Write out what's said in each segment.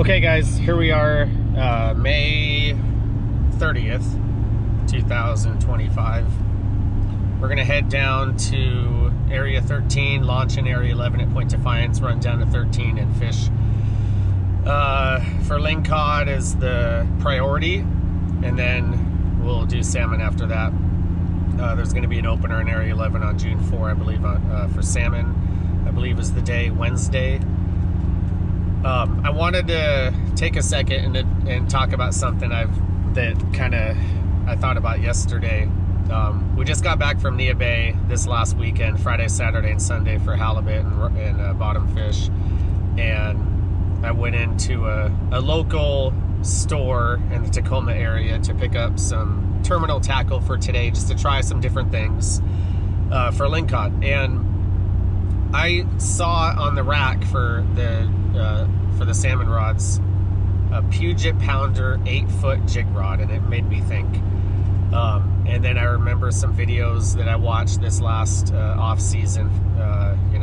Okay guys, here we are, May 30th, 2025. We're gonna head down to Area 13, launch in Area 11 at Point Defiance, run down to 13 and fish. For lingcod is the priority, and then we'll do salmon after that. There's gonna be an opener in Area 11 on June 4, I believe, for salmon. I believe is the day, Wednesday. I wanted to take a second and talk about something I thought about yesterday. We just got back from Nia Bay this last weekend, Friday, Saturday, and Sunday for halibut and bottom fish. And I went into a local store in the Tacoma area to pick up some terminal tackle for today, just to try some different things for lingcod. And I saw on the rack for the salmon rods a Puget Pounder 8-foot jig rod, and it made me think. And then I remember some videos that I watched this last off season,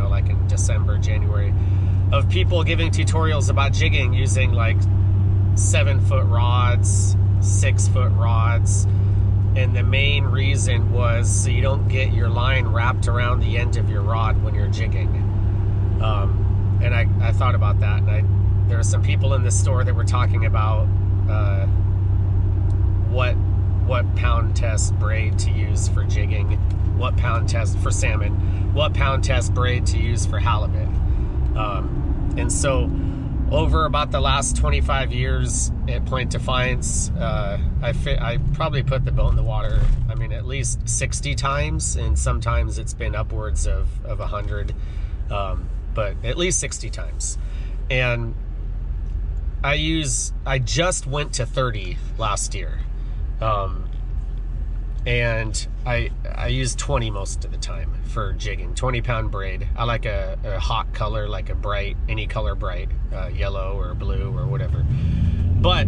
like in December, January, of people giving tutorials about jigging using like 7-foot rods, 6-foot rods. And the main reason was so you don't get your line wrapped around the end of your rod when you're jigging. And I thought about that, and there were some people in the store that were talking about what pound test braid to use for jigging, what pound test for salmon, what pound test braid to use for halibut. And so over about the last 25 years at Point Defiance, I probably put the boat in the water, I mean, at least 60 times, and sometimes it's been upwards of 100, but at least 60 times. And I just went to 30 last year, and I use 20 most of the time for jigging. 20-pound braid. I like a hot color, like a bright, any color bright, yellow or blue or whatever. But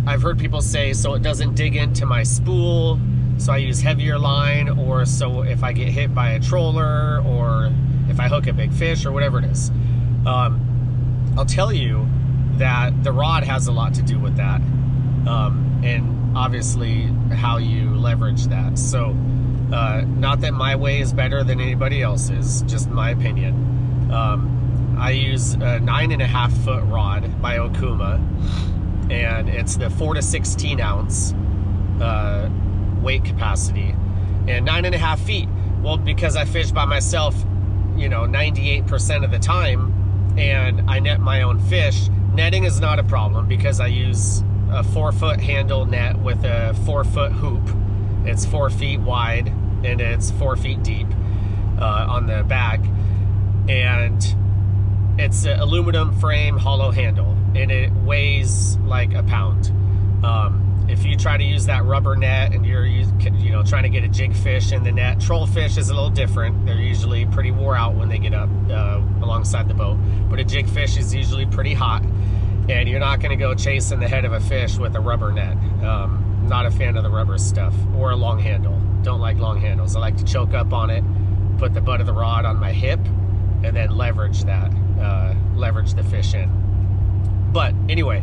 I've heard people say, so it doesn't dig into my spool, so I use heavier line, or so if I get hit by a troller, or if I hook a big fish, or whatever it is. I'll tell you that the rod has a lot to do with that, and obviously how you leverage that. So not that my way is better than anybody else's, just my opinion. I use a 9.5-foot rod by Okuma, and it's the 4 to 16 ounce weight capacity, and 9.5 feet. Well, because I fish by myself, 98% of the time, and I net my own fish. Netting is not a problem because I use a 4-foot handle net with a 4-foot hoop. It's 4 feet wide and it's 4 feet deep on the back, and it's an aluminum frame hollow handle, and it weighs like a pound. If you try to use that rubber net and you're trying to get a jig fish in the net, troll fish is a little different. They're usually pretty wore out when they get up alongside the boat, but a jig fish is usually pretty hot, and you're not going to go chasing the head of a fish with a rubber net. Not a fan of the rubber stuff, or a long handle. Don't like long handles. I like to choke up on it, put the butt of the rod on my hip, and then leverage that, leverage the fish in. But anyway,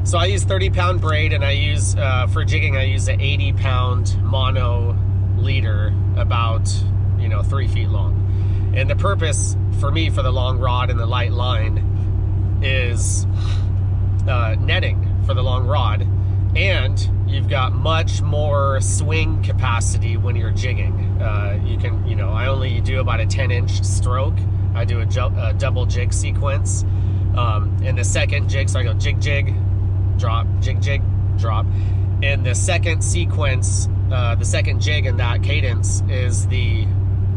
so I use 30-pound braid, and I use, for jigging, I use an 80-pound mono leader, about, 3 feet long. And the purpose for me for the long rod and the light line is netting for the long rod, and you've got much more swing capacity when you're jigging. You can, I only do about a 10-inch stroke. I do a double jig sequence. And the second jig, so I go jig, jig, drop, jig, jig, drop. And the second sequence, the second jig in that cadence is the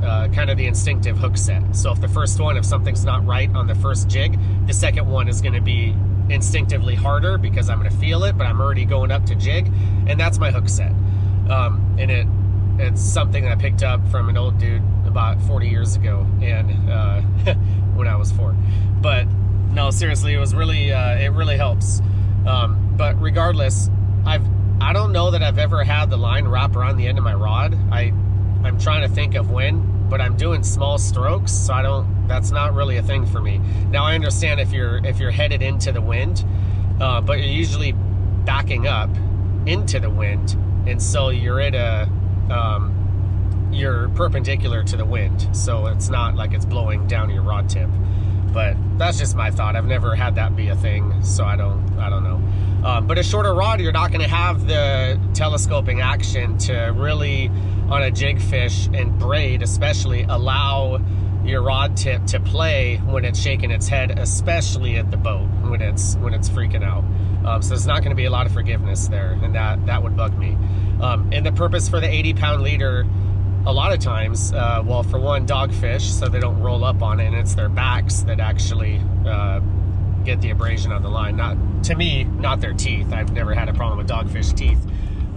kind of the instinctive hook set. So if the first one, if something's not right on the first jig, the second one is going to be instinctively harder because I'm going to feel it, but I'm already going up to jig, and that's my hook set. And it's something that I picked up from an old dude about 40 years ago, and when I was 4. But no, seriously, it was really it really helps. But regardless, I don't know that I've ever had the line wrap around the end of my rod. I'm trying to think of when, but I'm doing small strokes, so that's not really a thing for me. Now I understand if you're headed into the wind, but you're usually backing up into the wind, and so you're at you're perpendicular to the wind, so it's not like it's blowing down your rod tip. But that's just my thought. I've never had that be a thing, so I don't know. But a shorter rod, you're not going to have the telescoping action to really, on a jig fish and braid especially, allow your rod tip to play when it's shaking its head, especially at the boat when it's freaking out. So there's not going to be a lot of forgiveness there, and that would bug me. And the purpose for the 80-pound leader, a lot of times, well, for one, dogfish, so they don't roll up on it, and it's their backs that actually get the abrasion on the line. Not their teeth. I've never had a problem with dogfish teeth.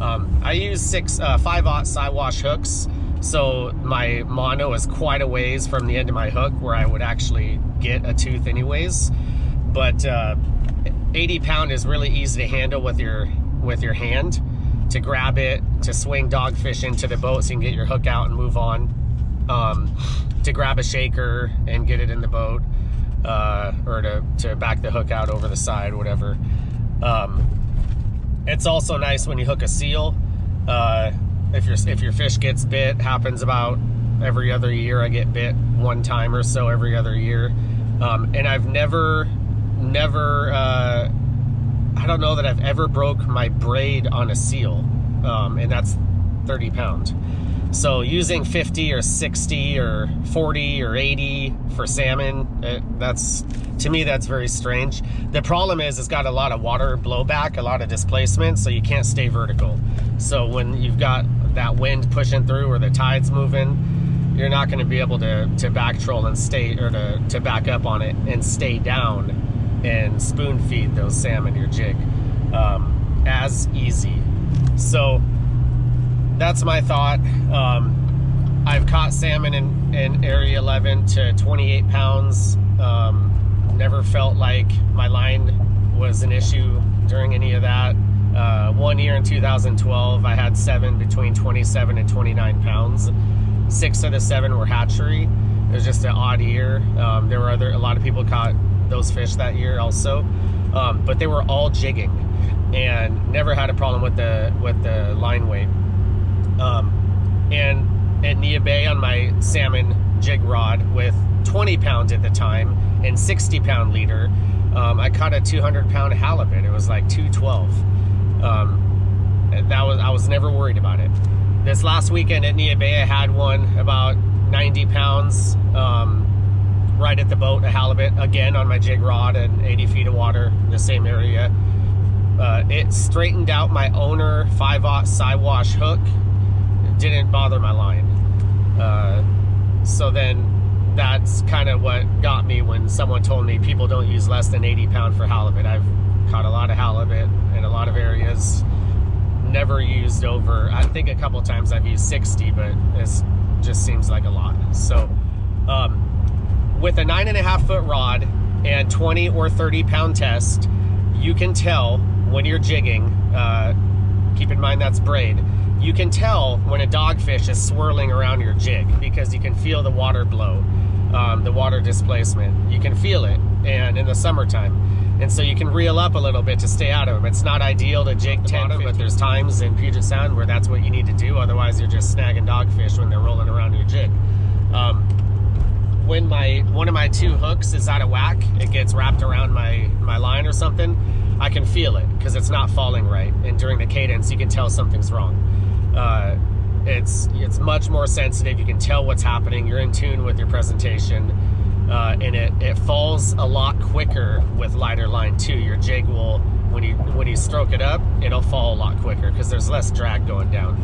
I use 5/0 side-wash hooks, so my mono is quite a ways from the end of my hook where I would actually get a tooth anyways. But 80-pound is really easy to handle with your hand, to grab it, to swing dogfish into the boat so you can get your hook out and move on, to grab a shaker and get it in the boat, or to back the hook out over the side, whatever. It's also nice when you hook a seal. If your fish gets bit, happens about every other year. I get bit one time or so every other year, and I've never I don't know that I've ever broke my braid on a seal, and that's 30-pound. So using 50 or 60 or 40 or 80 for salmon, to me that's very strange. The problem is it's got a lot of water blowback, a lot of displacement, so you can't stay vertical. So when you've got that wind pushing through or the tide's moving, you're not going to be able to back troll and stay, or to back up on it and stay down and spoon feed those salmon your jig as easy. So that's my thought. I've caught salmon in area 11 to 28 pounds. Never felt like my line was an issue during any of that. One year in 2012, I had 7 between 27 and 29 pounds. 6 of the 7 were hatchery. It was just an odd year. There were a lot of people caught those fish that year also, but they were all jigging, and never had a problem with the line weight. And at Nia Bay on my salmon jig rod with 20 pounds at the time and 60-pound leader, I caught a 200-pound halibut. It was like 212. I was never worried about it. This last weekend at Nia Bay, I had one about 90 pounds. Right at the boat, a halibut, again on my jig rod and 80 feet of water in the same area. It straightened out my owner 5/0 side-wash hook. It didn't bother my line. So then that's kind of what got me when someone told me people don't use less than 80 pound for halibut. I've caught a lot of halibut in a lot of areas. Never used over, I think a couple times I've used 60, but it just seems like a lot. So, with a 9.5-foot rod and 20 or 30 pound test, you can tell when you're jigging, keep in mind that's braid, you can tell when a dogfish is swirling around your jig because you can feel the water blow, the water displacement. You can feel it, and in the summertime. And so you can reel up a little bit to stay out of them. It's not ideal to jig 10, but there's times in Puget Sound where that's what you need to do. Otherwise, you're just snagging dogfish when they're rolling around your jig. When one of my 2 hooks is out of whack, it gets wrapped around my line or something, I can feel it because it's not falling right. And during the cadence, you can tell something's wrong. It's much more sensitive. You can tell what's happening. You're in tune with your presentation. And it falls a lot quicker with lighter line too. Your jig will, when you stroke it up, it'll fall a lot quicker because there's less drag going down.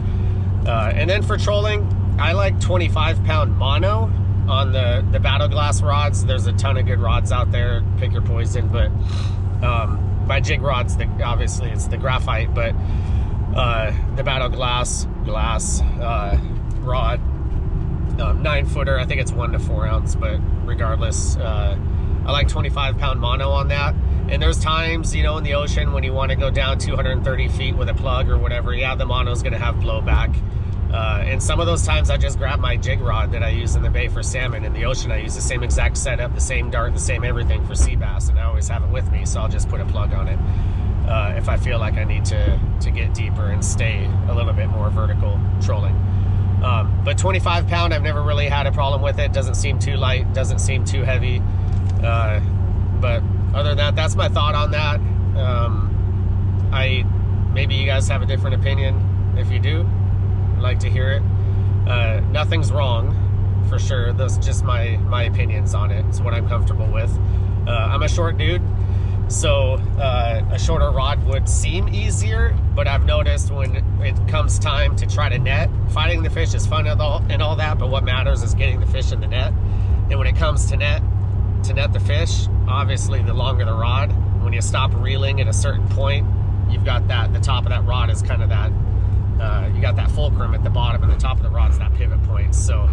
And then for trolling, I like 25-pound mono on the battle glass rods. There's a ton of good rods out there. Pick your poison, but my jig rods, obviously it's the graphite, but the battle glass rod. 9-footer, I think it's 1 to 4 ounce, but regardless, I like 25-pound mono on that. And there's times, in the ocean when you want to go down 230 feet with a plug or whatever, yeah, the mono's going to have blowback. And some of those times I just grab my jig rod that I use in the bay for salmon. In the ocean, I use the same exact setup, the same dart, the same everything for sea bass, and I always have it with me, so I'll just put a plug on it if I feel like I need to get deeper and stay a little bit more vertical trolling. But 25 pound, I've never really had a problem with it. Doesn't seem too light, doesn't seem too heavy. But other than that, that's my thought on that. Maybe you guys have a different opinion. If you do, I'd like to hear it. Nothing's wrong, for sure. Those are just my opinions on it. It's what I'm comfortable with. I'm a short dude, so a shorter rod would seem easier, but I've noticed when it comes time to try to net, fighting the fish is fun and all that, but what matters is getting the fish in the net. And when it comes to net the fish, obviously the longer the rod, when you stop reeling at a certain point, you've got the top of that rod is kind of that, you got that fulcrum at the bottom, and the top of the rod is that pivot point. So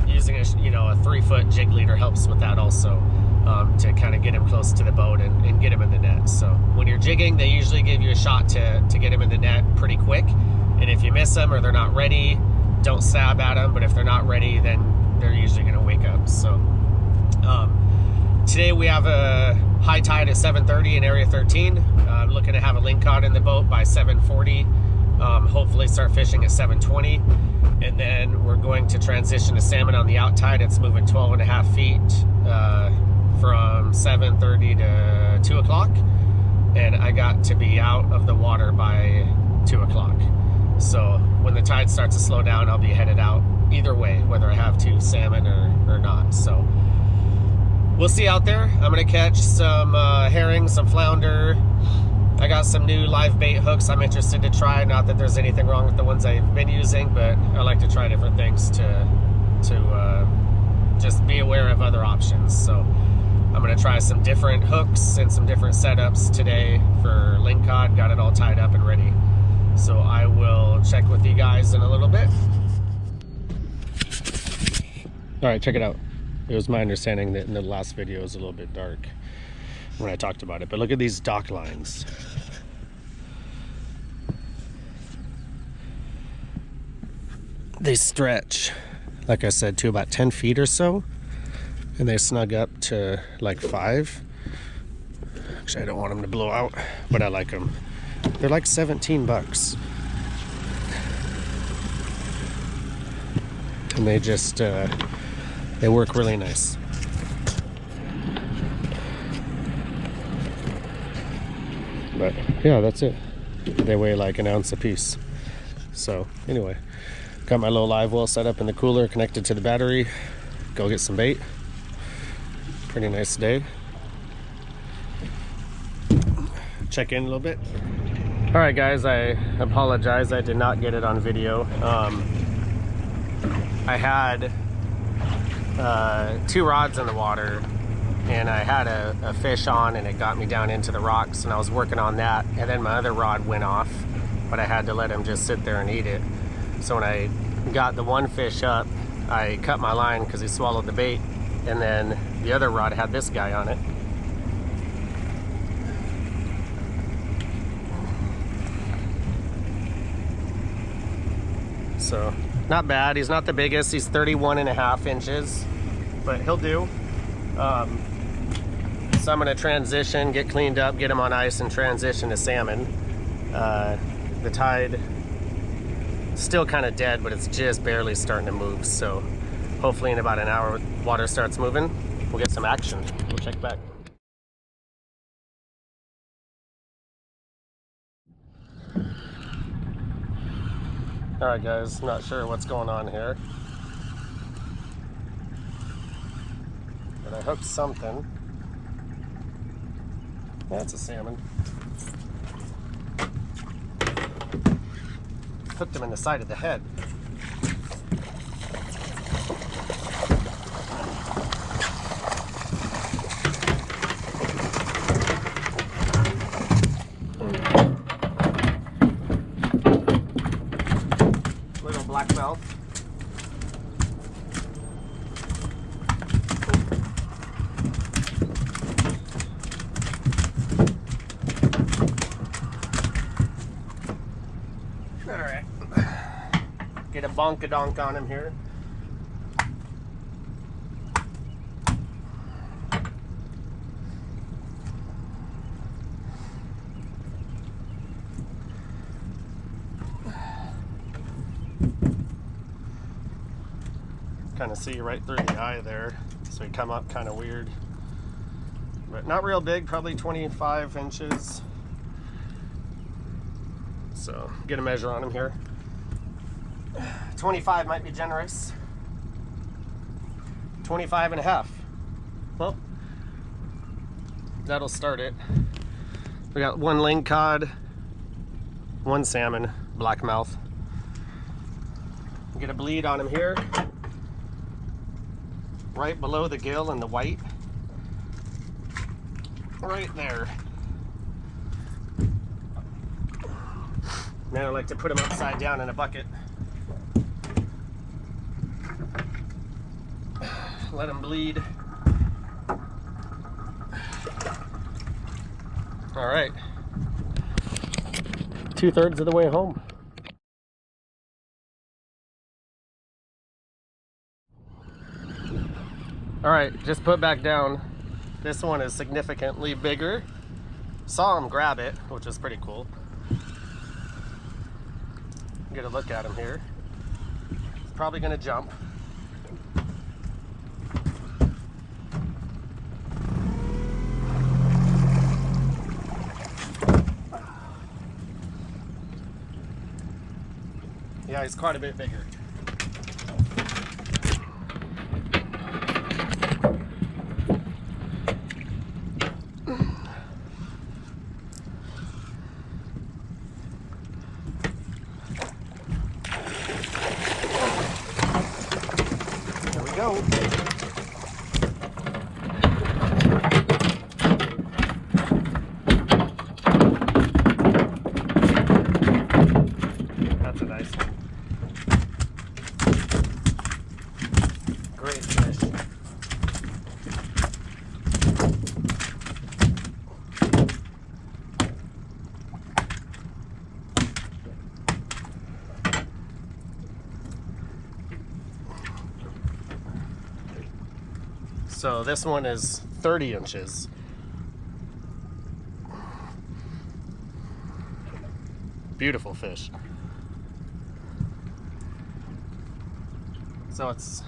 using a 3-foot jig leader helps with that also, to kind of get him close to the boat and get him in the net. So when you're jigging, they usually give you a shot to get him in the net pretty quick. And if you miss them or they're not ready, don't stab at them. But if they're not ready, then they're usually going to wake up. So today we have a high tide at 7:30 in area 13. I'm looking to have a lingcod in the boat by 7:40. Hopefully start fishing at 7:20. And then we're going to transition to salmon on the out tide. It's moving 12.5 feet from 7:30 to 2 o'clock. And I got to be out of the water by 2 o'clock. So when the tide starts to slow down, I'll be headed out either way, whether I have to salmon or not. So we'll see out there. I'm gonna catch some herring, some flounder. I got some new live bait hooks I'm interested to try. Not that there's anything wrong with the ones I've been using, but I like to try different things to just be aware of other options. So I'm gonna try some different hooks and some different setups today for lingcod. Got it all tied up and ready. So I will check with you guys in a little bit. All right, check it out. It was my understanding that in the last video it was a little bit dark when I talked about it, but look at these dock lines. They stretch, like I said, to about 10 feet or so, and they snug up to like 5. Actually, I don't want them to blow out, but I like them. They're like 17 bucks. And they just, they work really nice. But yeah, that's it. They weigh like an ounce a piece. So anyway, got my little live well set up in the cooler, connected to the battery. Go get some bait. Pretty nice day. Check in a little bit. All right, guys, I apologize. I did not get it on video. I had 2 rods in the water, and I had a fish on, and it got me down into the rocks, and I was working on that, and then my other rod went off, but I had to let him just sit there and eat it. So when I got the one fish up, I cut my line because he swallowed the bait, and then the other rod had this guy on it. So not bad. He's not the biggest. He's 31.5 inches, but he'll do. So I'm gonna transition, get cleaned up, get him on ice, and transition to salmon. The tide still kind of dead, but it's just barely starting to move. So hopefully in about an hour, water starts moving. We'll get some action. We'll check back. All right, guys, not sure what's going on here, but I hooked something. That's a salmon. Hooked him in the side of the head. Little blackmouth. bonk-a-donk on him here. Kind of see right through the eye there, so he come up kind of weird, but not real big, probably 25 inches. So get a measure on him here. 25 might be generous. 25 and a half. Well, that'll start it. We got one lingcod, one salmon, blackmouth. Get a bleed on him here, right below the gill and the white, right there. Then I like to put him upside down in a bucket. Let him bleed. All right, 2/3 of the way home. All right, just put back down. This one is significantly bigger. Saw him grab it, which is pretty cool. Get a look at him here. He's probably gonna jump. Yeah, he's quite a bit bigger. There we go. That's a nice one. Great fish. So this one is 30 inches. Beautiful fish. So it's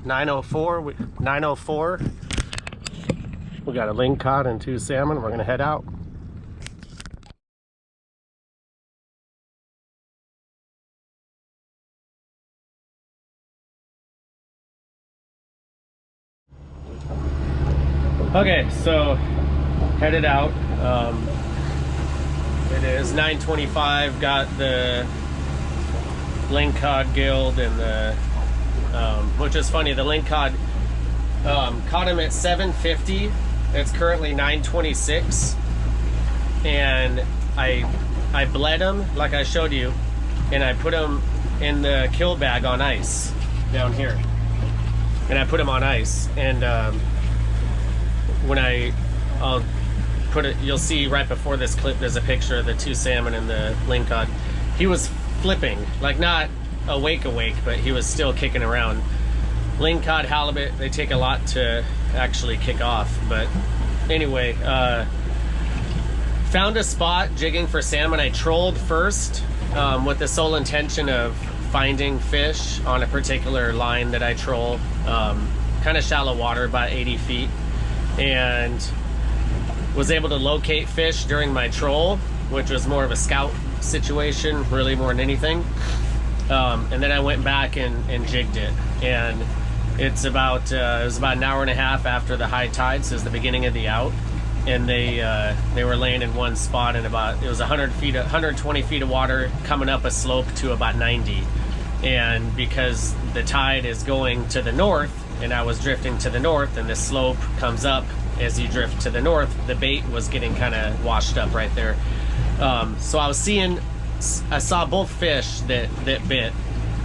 9:04. 9:04. We got a lingcod and 2 salmon. We're gonna head out. Okay, so headed out. It is 9:25. Got the lingcod gilled and the which is funny. The lingcod caught him at 7:50. It's currently 9:26, and I bled him like I showed you, and I put him in the kill bag on ice down here, and I put him on ice, and when I'll put it, you'll see right before this clip, there's a picture of the 2 salmon and the lingcod. He was flipping, like not awake, but he was still kicking around. Lingcod, halibut, they take a lot to actually kick off. But anyway, found a spot jigging for salmon. I trolled first with the sole intention of finding fish on a particular line that I troll, kind of shallow water, about 80 feet, and was able to locate fish during my troll, which was more of a scout situation, really more than anything. And then I went back and jigged it, and it's about it was about an hour and a half after the high tide, so it was the beginning of the out, and they were laying in one spot, and it was 120 feet of water coming up a slope to about 90, and because the tide is going to the north and I was drifting to the north, and the slope comes up as you drift to the north, the bait was getting kind of washed up right there. So I saw both fish that bit,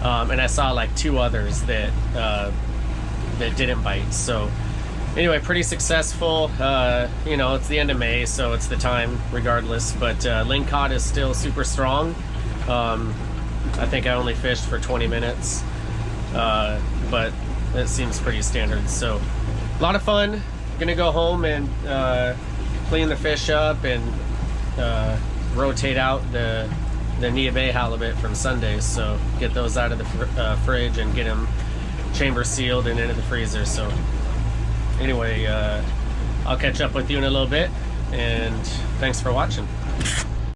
and I saw like 2 others that didn't bite. So anyway, pretty successful. You know, it's the end of May, so it's the time regardless, but lingcod is still super strong. I think I only fished for 20 minutes, but it seems pretty standard. So a lot of fun. Gonna go home and clean the fish up and rotate out the Nia Bay halibut from Sundays. So get those out of the fridge and get them chamber sealed and into the freezer. So anyway, I'll catch up with you in a little bit, and thanks for watching.